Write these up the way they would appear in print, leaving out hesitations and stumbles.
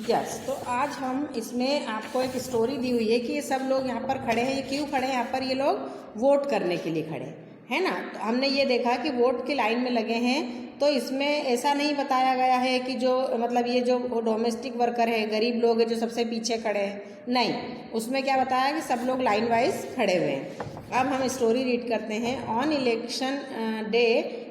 Yes, तो आज हम इसमें आपको एक स्टोरी दी हुई है कि ये सब लोग यहाँ पर खड़े हैं। ये क्यों खड़े हैं? यहाँ पर ये लोग वोट करने के लिए खड़े हैं ना। तो हमने ये देखा कि वोट की लाइन में लगे हैं। तो इसमें ऐसा नहीं बताया गया है कि जो मतलब ये जो डोमेस्टिक वर्कर है, गरीब लोग हैं जो सबसे पीछे खड़े हैं, नहीं। उसमें क्या बताया कि सब लोग लाइन वाइज खड़े हुए हैं। अब हम स्टोरी रीड करते हैं। On election day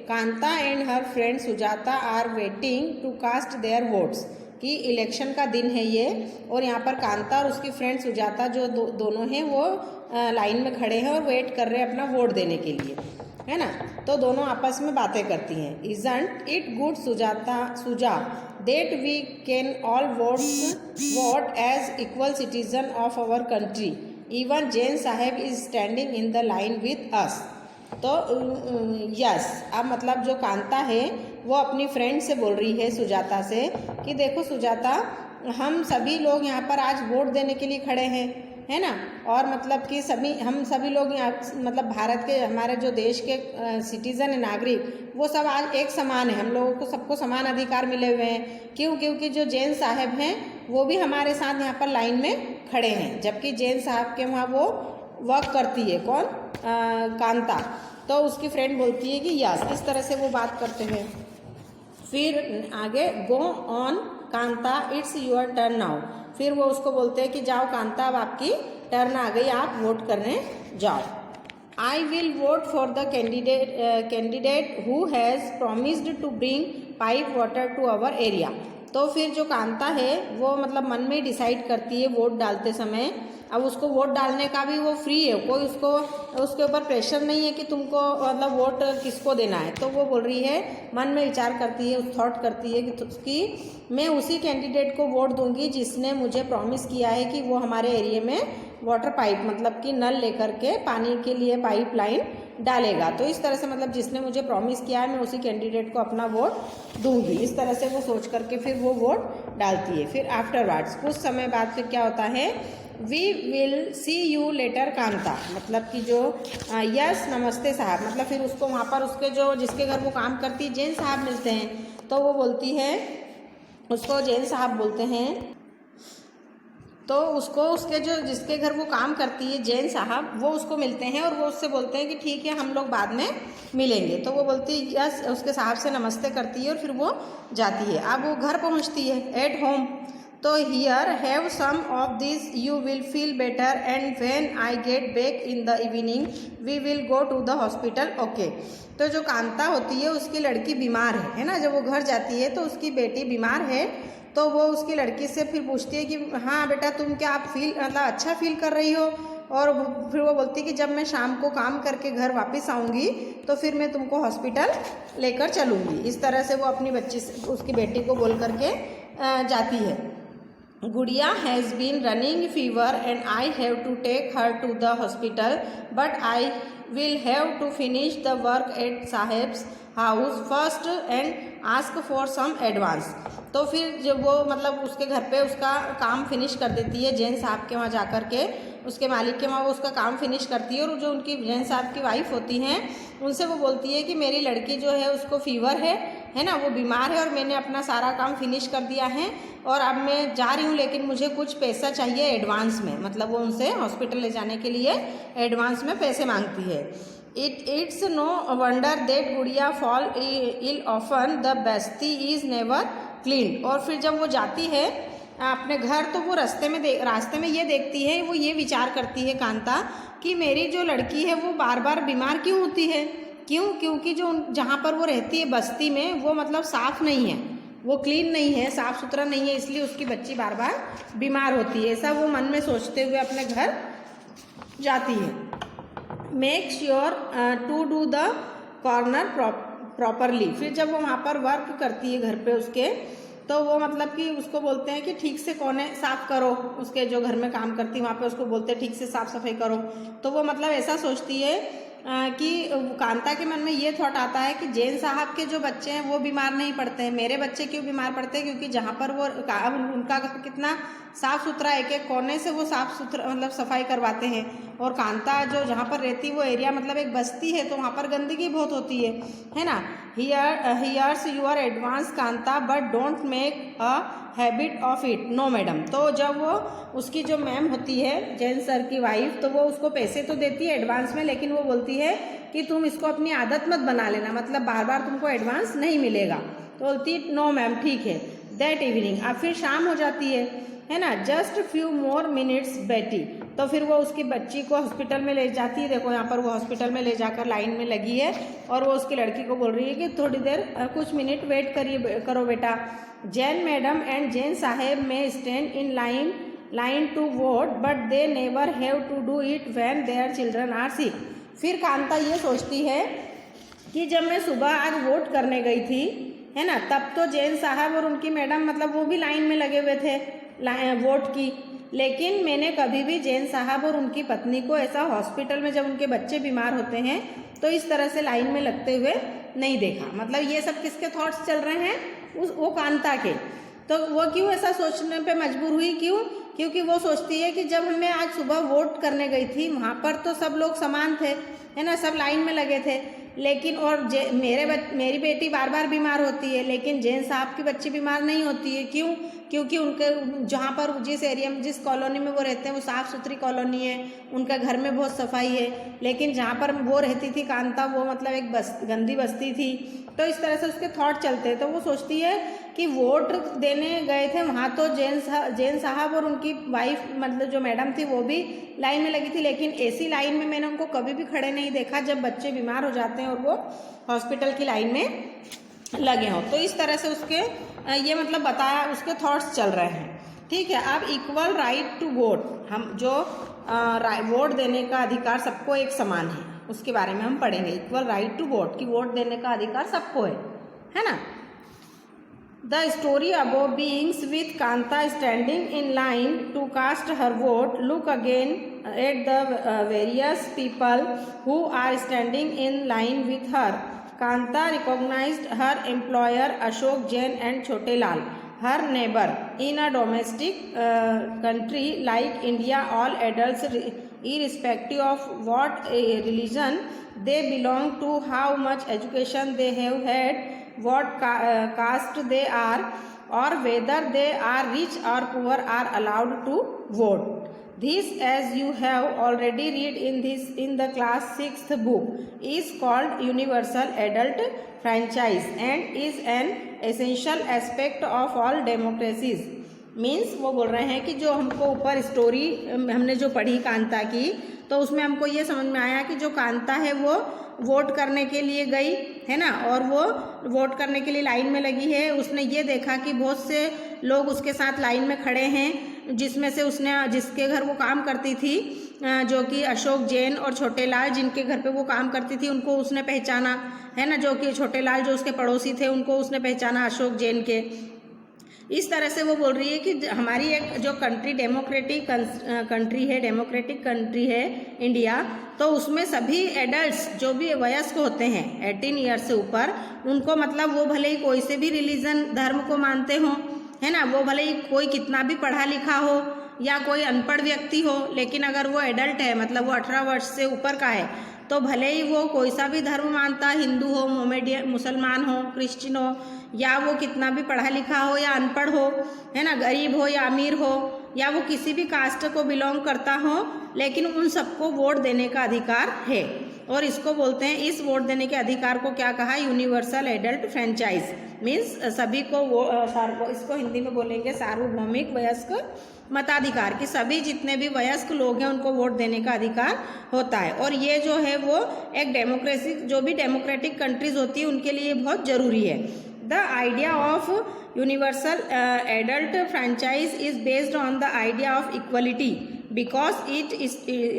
Kanta and her friend Sujata are waiting to cast their votes. कि इलेक्शन का दिन है ये, और यहाँ पर कांता और उसकी फ्रेंड सुजाता जो दोनों हैं वो लाइन में खड़े हैं और वेट कर रहे हैं अपना वोट देने के लिए, है ना। तो दोनों आपस में बातें करती हैं। Isn't it good Suja that we can all vote as equal citizens of our country, even Jain saheb is standing in the line with us. तो यस, अब मतलब जो कांता है वो अपनी फ्रेंड से बोल रही है, सुजाता से, कि देखो सुजाता, हम सभी लोग यहाँ पर आज वोट देने के लिए खड़े हैं, है ना। और मतलब कि हम सभी लोग यहाँ मतलब भारत के, हमारे जो देश के सिटीज़न है, नागरिक, वो सब आज एक समान है। हम लोगों को सबको समान अधिकार मिले हुए हैं। क्यों? क्योंकि जो जैन साहब हैं वो भी हमारे साथ यहाँ पर लाइन में खड़े हैं, जबकि जैन साहब के वहाँ वो वर्क करती है। कौन? कांता। तो उसकी फ्रेंड बोलती है कि यस, इस तरह से वो बात करते हैं। फिर आगे go on Kanta it's your turn now. फिर वो उसको बोलते हैं कि जाओ कांता, अब आपकी टर्न आ गई, आप वोट करने जाओ। I will vote for the candidate who has promised to bring pipe water to our area. तो फिर जो कांता है वो मतलब मन में डिसाइड करती है वोट डालते समय। अब उसको वोट डालने का भी वो फ्री है, कोई उसके ऊपर प्रेशर नहीं है कि तुमको मतलब वोट किसको देना है। तो वो बोल रही है, मन में विचार करती है, थॉट करती है कि मैं उसी कैंडिडेट को वोट दूंगी जिसने मुझे प्रॉमिस किया है कि वो हमारे एरिया में वाटर पाइप मतलब कि नल लेकर के पानी के लिए पाइप लाइन डालेगा। तो इस तरह से मतलब जिसने मुझे प्रॉमिस किया है मैं उसी कैंडिडेट को अपना वोट दूंगी। इस तरह से वो सोच करके फिर वो वोट डालती है। फिर आफ्टरवर्ड्स कुछ समय बाद फिर क्या होता है, we will see you later Kanta, मतलब कि जो यस नमस्ते साहब, मतलब फिर उसको वहाँ पर उसके जो जिसके घर वो काम करती है जैन साहब मिलते हैं। तो वो बोलती है, उसको जैन साहब बोलते हैं। तो उसको उसके जो जिसके घर वो काम करती है जैन साहब, वो उसको मिलते हैं और वो उससे बोलते हैं कि ठीक है हम लोग बाद में मिलेंगे। तो वो बोलती है यस, उसके साहब से नमस्ते करती है और फिर वो जाती है। अब वो घर पहुंचती है एट होम। तो here have some of this, you will feel better and when I get back in the evening we will go to the hospital, okay. तो जो कांता होती है उसकी लड़की बीमार है ना। जब वो घर जाती है तो उसकी बेटी बीमार है। तो वो उसकी लड़की से फिर पूछती है कि हाँ बेटा, तुम क्या आप मतलब अच्छा फील कर रही हो? और फिर वो बोलती है कि जब मैं शाम को काम करके घर वापस आऊँगी तो फिर मैं तुमको हॉस्पिटल लेकर चलूँगी। इस तरह से वो अपनी बच्ची से, उसकी बेटी को बोल करके जाती है। Gudiya has been running fever and I have to take her to the hospital, but I will have to finish the work at saheb's house first and ask for some advance. तो फिर जब वो मतलब उसके घर पे उसका काम फिनिश कर देती है, जैन साहब के वहाँ जा कर के उसके मालिक के वहाँ वो उसका काम फिनिश करती है। और जो उनकी जैन साहब की वाइफ होती हैं उनसे वो बोलती है कि मेरी लड़की जो है उसको फीवर है ना, वो बीमार है और मैंने अपना सारा काम फिनिश कर दिया है और अब मैं जा रही हूँ, लेकिन मुझे कुछ पैसा चाहिए एडवांस में। मतलब वो उनसे हॉस्पिटल ले जाने के लिए एडवांस में पैसे मांगती है। It's no wonder that Gudiya fall ill often, the basti is never clean. और फिर जब वो जाती है अपने घर तो वो रास्ते में ये देखती है, वो ये विचार करती है कांता कि मेरी जो लड़की है वो बार बार बीमार क्यों होती है। क्यों? क्योंकि जो जहाँ पर वो रहती है बस्ती में वो मतलब साफ़ नहीं है, वो क्लीन नहीं है, साफ़ सुथरा नहीं है, इसलिए उसकी बच्ची बार बार बीमार होती है। ऐसा वो मन में सोचते हुए अपने घर जाती है। Make sure to do the corner properly. फिर जब वो वहाँ पर वर्क करती है घर पे उसके, तो वो मतलब कि उसको बोलते हैं कि ठीक से कोने साफ करो, उसके जो घर में काम करती है वहाँ पे उसको बोलते हैं ठीक से साफ सफाई करो। तो वो मतलब ऐसा सोचती है कि कांता के मन में ये थॉट आता है कि जैन साहब के जो बच्चे हैं वो बीमार नहीं पड़ते हैं, मेरे बच्चे क्यों बीमार पड़ते हैं? क्योंकि जहाँ पर वो उनका घर कितना साफ़ सुथरा, एक एक कोने से वो साफ़ सुथरा मतलब सफाई करवाते हैं। और कांता जो जहाँ पर रहती वो एरिया मतलब एक बस्ती है, तो वहाँ पर गंदगी बहुत होती है ना। Here's your advance Kanta but don't make a habit of it. No madam. तो जब वो उसकी जो मैम होती है जैन सर की वाइफ, तो वो उसको पैसे तो देती है एडवांस में, लेकिन वो बोलती है कि तुम इसको अपनी आदत मत बना लेना, मतलब बार बार तुमको एडवांस नहीं मिलेगा। तो बोलती नो मैम ठीक है। दैट इवनिंग, अब फिर शाम हो जाती है ना। जस्ट फ्यू मोर मिनट्स बेटी, तो फिर वो उसकी बच्ची को हॉस्पिटल में ले जाती है। देखो यहाँ पर वो हॉस्पिटल में ले जाकर लाइन में लगी है और वो उसकी लड़की को बोल रही है कि थोड़ी देर कुछ मिनट वेट करो बेटा। Jain madam and Jain saheb may stand in line to vote but they never have to do it when their children are sick. फिर कांता ये सोचती है कि जब मैं सुबह आज वोट करने गई थी, है ना, तब तो जैन साहब और उनकी मैडम मतलब वो भी लाइन में लगे हुए थे वोट की, लेकिन मैंने कभी भी जैन साहब और उनकी पत्नी को ऐसा हॉस्पिटल में जब उनके बच्चे बीमार होते हैं तो इस तरह से लाइन में लगते हुए नहीं देखा। मतलब ये सब किसके थॉट्स चल रहे हैं, वो कांता के। तो वो क्यों ऐसा सोचने पे मजबूर हुई, क्योंकि वो सोचती है कि जब मैं आज सुबह वोट करने गई थी वहाँ पर तो सब लोग समान थे, है ना, सब लाइन में लगे थे, लेकिन और मेरी बेटी बार बार बीमार होती है, लेकिन जैन साहब की बच्ची बीमार नहीं होती है। क्यों? क्योंकि उनके जहाँ पर जिस एरिया में जिस कॉलोनी में वो रहते हैं वो साफ़ सुथरी कॉलोनी है, उनका घर में बहुत सफाई है, लेकिन जहाँ पर वो रहती थी कांता वो मतलब एक गंदी बस्ती थी। तो इस तरह से उसके थॉट चलते हैं। तो वो सोचती है कि वोट देने गए थे वहाँ तो जैन साहब और उनकी वाइफ मतलब जो मैडम थी वो भी लाइन में लगी थी, लेकिन ऐसी लाइन में मैंने उनको कभी भी खड़े नहीं देखा जब बच्चे बीमार हो जाते हैं और वो हॉस्पिटल की लाइन में लगे हों। तो इस तरह से उसके ये मतलब बताया, उसके थॉट्स चल रहे हैं। ठीक है। अब इक्वल राइट टू वोट, हम जो वोट देने का अधिकार सबको एक समान है उसके बारे में हम पढ़ेंगे। इक्वल राइट टू वोट, कि वोट देने का अधिकार सबको है ना। The story about beings with Kanta standing in line to cast her vote. Look again at the various people who are standing in line with her. Kanta recognized her employer Ashok Jain and Chote Lal, her neighbor. In a domestic country like India, all adults, irrespective of what religion they belong to, how much education they have had, what caste they are, or whether they are rich or poor, are allowed to vote. This, as you have already read in the class 6th book, is called universal adult franchise and is an essential aspect of all democracies. Means वो बोल रहे हैं कि जो हमको ऊपर story हमने जो पढ़ी कांता की, तो उसमें हमको ये समझ में आया कि जो कांता है वो वोट करने के लिए गई है ना, और वो वोट करने के लिए लाइन में लगी है। उसने ये देखा कि बहुत से लोग उसके साथ लाइन में खड़े हैं, जिसमें से उसने जिसके घर वो काम करती थी जो कि अशोक जैन और छोटे लाल जिनके घर पे वो काम करती थी उनको उसने पहचाना, है ना। जो कि छोटे लाल जो उसके पड़ोसी थे उनको उसने पहचाना अशोक जैन के। इस तरह से वो बोल रही है कि हमारी एक जो कंट्री डेमोक्रेटिक कंट्री है इंडिया, तो उसमें सभी एडल्ट्स जो भी वयस्क होते हैं 18 ईयर से ऊपर, उनको मतलब वो भले ही कोई से भी रिलीजन धर्म को मानते हों, है ना, वो भले ही कोई कितना भी पढ़ा लिखा हो या कोई अनपढ़ व्यक्ति हो, लेकिन अगर वो एडल्ट है मतलब वो 18 वर्ष से ऊपर का है, तो भले ही वो कोई सा भी धर्म मानता, हिंदू हो, मोमेडियन, मुसलमान हो, क्रिश्चियन हो, या वो कितना भी पढ़ा लिखा हो या अनपढ़ हो, है ना, गरीब हो या अमीर हो, या वो किसी भी कास्ट को बिलोंग करता हो, लेकिन उन सबको वोट देने का अधिकार है। और इसको बोलते हैं, इस वोट देने के अधिकार को क्या कहा, यूनिवर्सल एडल्ट फ्रेंचाइज। मीन्स सभी को इसको हिंदी में बोलेंगे सार्वभौमिक वयस्क मताधिकार, कि सभी जितने भी वयस्क लोग हैं उनको वोट देने का अधिकार होता है। और ये जो है वो एक डेमोक्रेसी, जो भी डेमोक्रेटिक कंट्रीज होती है उनके लिए बहुत ज़रूरी है। The idea of universal adult franchise is based on the idea of equality, because it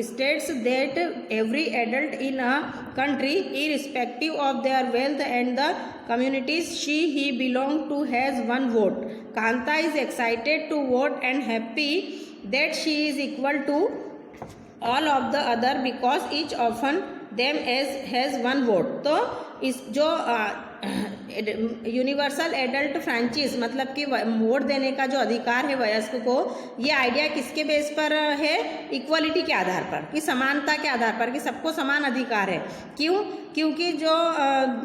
states that every adult in a country, irrespective of their wealth and the communities he belong to, has one vote. Kanta is excited to vote and happy that she is equal to all of the other because each of them has one vote. तो इस जो universal adult franchise मतलब कि vote देने का जो अधिकार है वयस्क को, ये आइडिया किसके बेस पर है? इक्वलिटी के आधार पर, कि समानता के आधार पर, कि सबको समान अधिकार है। क्यों? क्योंकि जो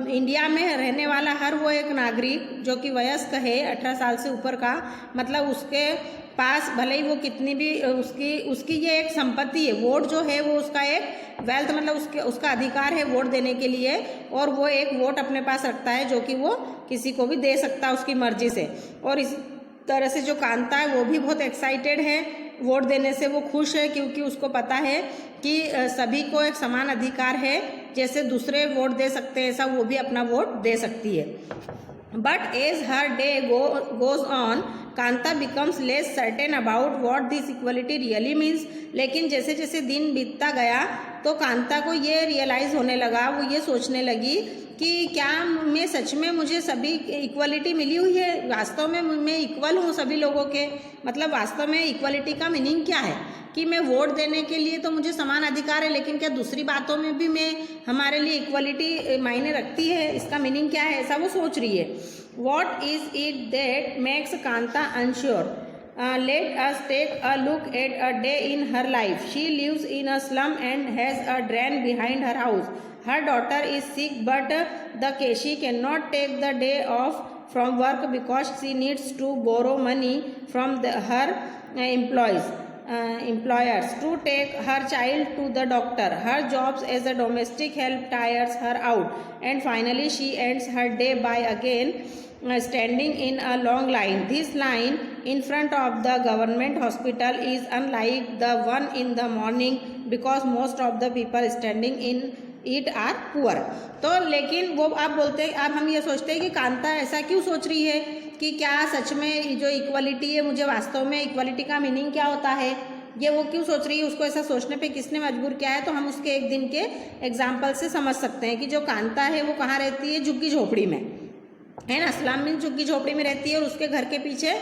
इंडिया में रहने वाला हर वो एक नागरिक जो कि वयस्क है 18 साल से ऊपर का, मतलब उसके पास भले ही वो कितनी भी उसकी ये एक संपत्ति है, वोट जो है वो उसका एक वेल्थ, मतलब उसका अधिकार है वोट देने के लिए, और वो एक वोट अपने पास रखता है जो कि वो किसी को भी दे सकता है उसकी मर्जी से। और इस तरह से जो कांता है वो भी बहुत एक्साइटेड है, वोट देने से वो खुश है, क्योंकि उसको पता है कि सभी को एक समान अधिकार है, जैसे दूसरे वोट दे सकते हैं ऐसा वो भी अपना वोट दे सकती है। But as her day goes on, Kanta becomes less certain about what this equality really means. लेकिन जैसे जैसे दिन बीतता गया तो कांता को ये रियलाइज़ होने लगा, वो ये सोचने लगी कि क्या मैं सच में, मुझे सभी इक्वलिटी मिली हुई है, वास्तव में मैं इक्वल हूँ सभी लोगों के, मतलब वास्तव में इक्वलिटी का मीनिंग क्या है कि मैं वोट देने के लिए तो मुझे समान अधिकार है, लेकिन क्या दूसरी बातों में भी मैं हमारे लिए इक्वलिटी मायने रखती है, इसका मीनिंग क्या है, ऐसा वो सोच रही है। What is it that makes Kanta unsure? Let us take a look at a day in her life. She lives in a slum and has a drain behind her house. Her daughter is sick, but she cannot take the day off from work because she needs to borrow money from her employers to take her child to the doctor. Her jobs as a domestic help tires her out, and finally she ends her day by again standing in a long line. This line in front of the government hospital is unlike the one in the morning because most of the people standing in it are poor. तो लेकिन वो आप बोलते हैं, अब हम ये सोचते हैं कि कांता ऐसा क्यों सोच रही है कि क्या सच में जो इक्वलिटी है, मुझे वास्तव में इक्वलिटी का मीनिंग क्या होता है, ये वो क्यों सोच रही है, उसको ऐसा सोचने पे किसने मजबूर किया है। तो हम उसके एक दिन के एग्जाम्पल से समझ सकते हैं कि जो कांता है वो कहाँ रहती है, झुग्गी झोपड़ी में, है ना, स्लम में झुग्गी झोपड़ी में रहती है, और उसके घर के पीछे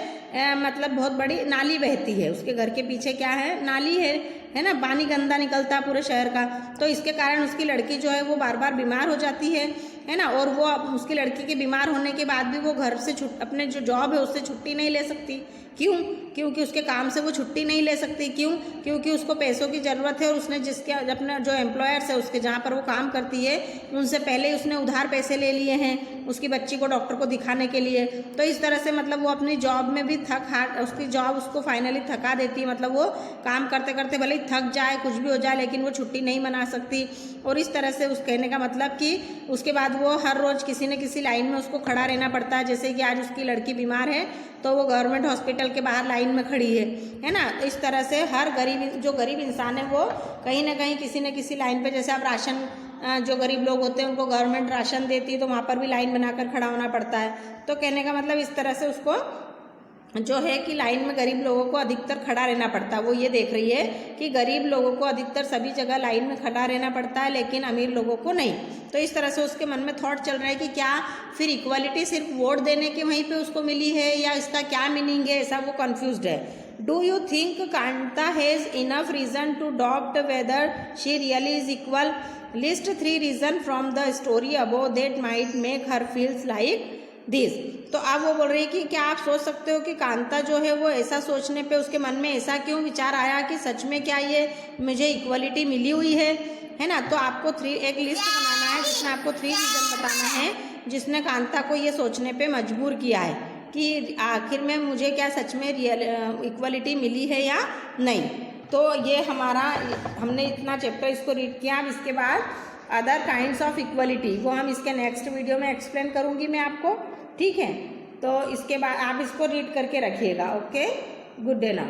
मतलब बहुत बड़ी नाली बहती है, उसके घर के पीछे क्या है, नाली है ना, पानी गंदा निकलता है पूरे शहर का। तो इसके कारण उसकी लड़की जो है वो बार बार बीमार हो जाती है ना, और वो उसकी लड़की के बीमार होने के बाद भी वो घर से अपने जो जॉब है उससे छुट्टी नहीं ले सकती। क्यों? क्योंकि उसके काम से वो छुट्टी नहीं ले सकती। क्यों? क्योंकि उसको पैसों की ज़रूरत है, और उसने जिसके अपने जो एम्प्लॉयर्स है उसके जहाँ पर वो काम करती है उनसे पहले ही उसने उधार पैसे ले लिए हैं उसकी बच्ची को डॉक्टर को दिखाने के लिए। तो इस तरह से मतलब वो अपनी जॉब में भी उसकी जॉब उसको फाइनली थका देती है, मतलब वो काम करते करते भले ही थक जाए, कुछ भी हो जाए, लेकिन वो छुट्टी नहीं मना सकती। और इस तरह से उस कहने का मतलब कि उसके बाद वो हर रोज़ किसी न किसी लाइन में उसको खड़ा रहना पड़ता है। जैसे कि आज उसकी लड़की बीमार है तो वो गवर्नमेंट हॉस्पिटल के बाहर लाइन में खड़ी है ना। तो इस तरह से हर गरीब इंसान है वो कहीं ना कहीं किसी न किसी लाइन पे, जैसे आप राशन, जो गरीब लोग होते हैं उनको गवर्नमेंट राशन देती है तो वहाँ पर भी लाइन बनाकर खड़ा होना पड़ता है। तो कहने का मतलब इस तरह से उसको जो है कि लाइन में गरीब लोगों को अधिकतर खड़ा रहना पड़ता है। वो ये देख रही है कि गरीब लोगों को अधिकतर सभी जगह लाइन में खड़ा रहना पड़ता है, लेकिन अमीर लोगों को नहीं। तो इस तरह से उसके मन में थॉट चल रहा है कि क्या फिर इक्वालिटी सिर्फ वोट देने के वहीं पे उसको मिली है, या इसका क्या मीनिंग है, ऐसा वो कन्फ्यूज्ड है। Do you think Kanta has enough reason to doubt whether she really is equal? List 3 reason from the story above that might make her feels like this. तो अब वो बोल रही है कि क्या आप सोच सकते हो कि कांता जो है वो ऐसा सोचने पे उसके मन में ऐसा क्यों विचार आया कि सच में क्या ये मुझे इक्वलिटी मिली हुई है ना। तो आपको एक लिस्ट बनाना है जिसमें आपको 3 रीज़न बताना है जिसने कांता को ये सोचने पे मजबूर किया है कि आखिर में मुझे क्या सच में इक्वलिटी मिली है या नहीं। तो ये हमने इतना चैप्टर इसको रीड किया। अब इसके बाद अदर काइंड्स ऑफ इक्वलिटी वो हम इसके नेक्स्ट वीडियो में एक्सप्लेन करूँगी मैं आपको, ठीक है। तो इसके बाद आप इसको रीड करके रखिएगा। Okay, good day now.